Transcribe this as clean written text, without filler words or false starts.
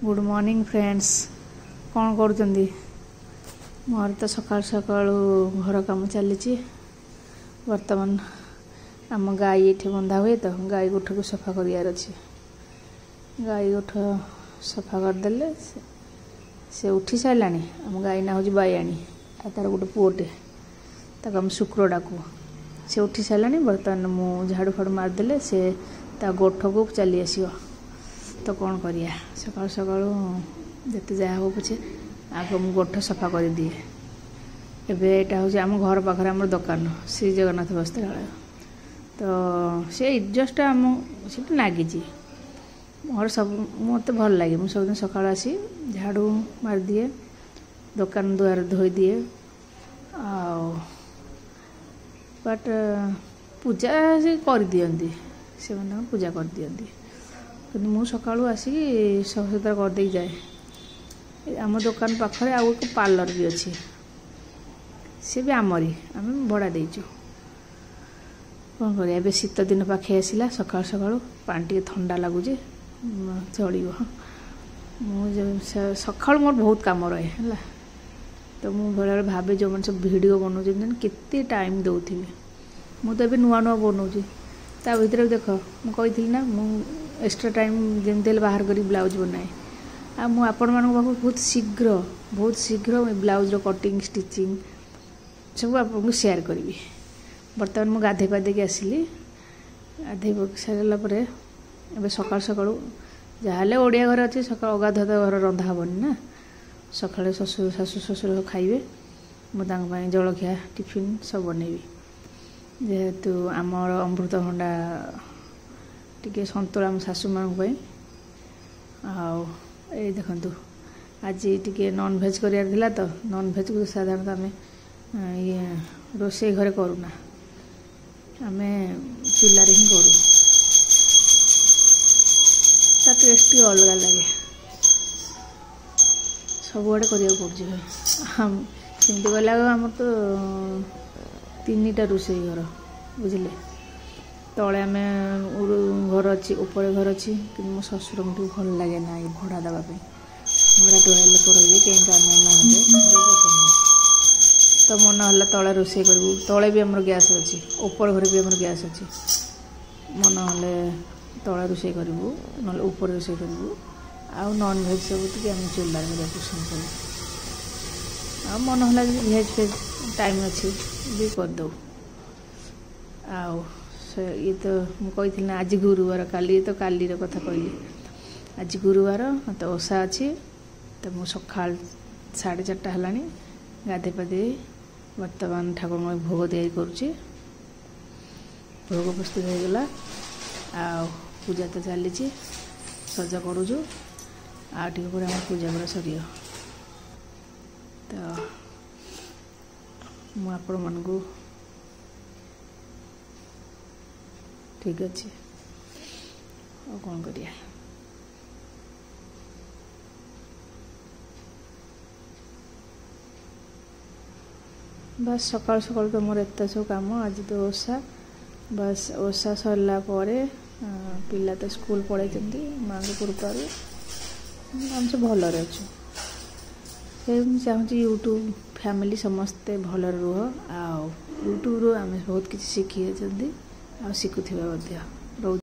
Good morning friends कौन करुँच मोर तो सकाल सकाल घर कम चली बर्तमान आम गाई ये बंधा हुए तो गाई गोठ को सफा करार अच्छे गाई गोठ सफा करदे से उठी सारा आम गाई ना हूँ बायाणी तार गोटे पुओटे तक आम शुक्र डाकू से उठी सारा बर्तमान मु झाड़ू फाड़ू मारदे से गोठ को चली आस तो कौन करिया सकाल सकाल जिते जहाँ हो पछे आग मु गोठ सफा कर दिए एबे एटा हूँ आम घर पाखे आम दुकान श्री जगन्नाथ वस्त्रालय तो से जस्ट आम से नागिची मोर सब मत भल लगे मुझे सब दिन सकाल आसी झाड़ू मार दिए दुकान दुआर धोई दिए बट पूजा से कर दियंती से पूजा कर दियंती कि मु सका आसिक सफासुतरा करदे जाए आम दुकान पाखे आउ एक पार्लर भी अच्छी सी भी आमरी आम भड़ा देचु कौन कर शीत दिन पाखे आसला सका सका पानी टे ठंडा लगुच चलो मुझे सका मोर बहुत कम रहे है तो मुझे बेले भावे जो मैंने सब भिड बनाऊँ केते टाइम दौथी मुझे तो नुआ नुआ बनाऊँ ता भर देख मुझे ना मुझे एक्स्ट्रा टाइम जमी बाहर कर ब्लाउज बनाए आपण मान बहुत शीघ्र ब्लाउज कटिंग स्टिचिंग सब आपको शेयर करी बर्तमान मुझे गाधे पाधे आसली गाधे सारापर ए सका सका जहाँ ओडिया घर अच्छे सका अगाधुआ घर रंधा हेनी ना सका शाशु शशुर खाइबे मुझे जलखिया टिफिन सब बनैबी जेहेतु आमर अमृतभंडा टिके सन्तुला आम शाशु मानी आई देखु आज टिके नॉन भेज कर तो नॉन भेज को साधारणतः आम ये रोसे घरे करूना आम चूल्हा ही करूँ ता टेस्ट अलग लगे सबुआड़े करिया पड़ती गला आम तो 3टा रोसे घर बुझे तले आम घर अच्छी ऊपर घर अच्छी कि मो शशुर मुझे भल लगे ना ये भड़ा देवाई भड़ा टोया लोक रही कहीं तो मन है तले रोसे करूँ तले भी आम गैस अच्छी ऊपर घर भी आम गैस अच्छी मन है तले रोसे करूँ ना ऊपर रोसे करूँ आउ नॉन भेज सब आम चूल्हा पसंद करूँ आ मन है भेज फेज टाइम अच्छी भी करदे ये तो मुझे ना आज गुरुवार काली तो काली कथा कहली आज गुरुवार तो ओषा अच्छी तो मु सका 4:30 है गाधे पाधे बर्तमान ठाकुर भोग दिया करुँचे भोग प्रस्तुत होगला आ पूजा तो चली सजा करुचु आम पूजा पूरा सर तो मुझे मानू ठीक अच्छे और कौन करिया बस सकाल सकाल तो मोर एत सब कम आज तो ओषा बस ओषा सरला पिला तो स्कूल पड़े माँ के कृपार आम सब भलरे अच्छु चाहूँ यूट्यूब फैमिली समस्ते भल रुह आ यूट्यूब आम बहुत किसी शिखी आ शिखुवा।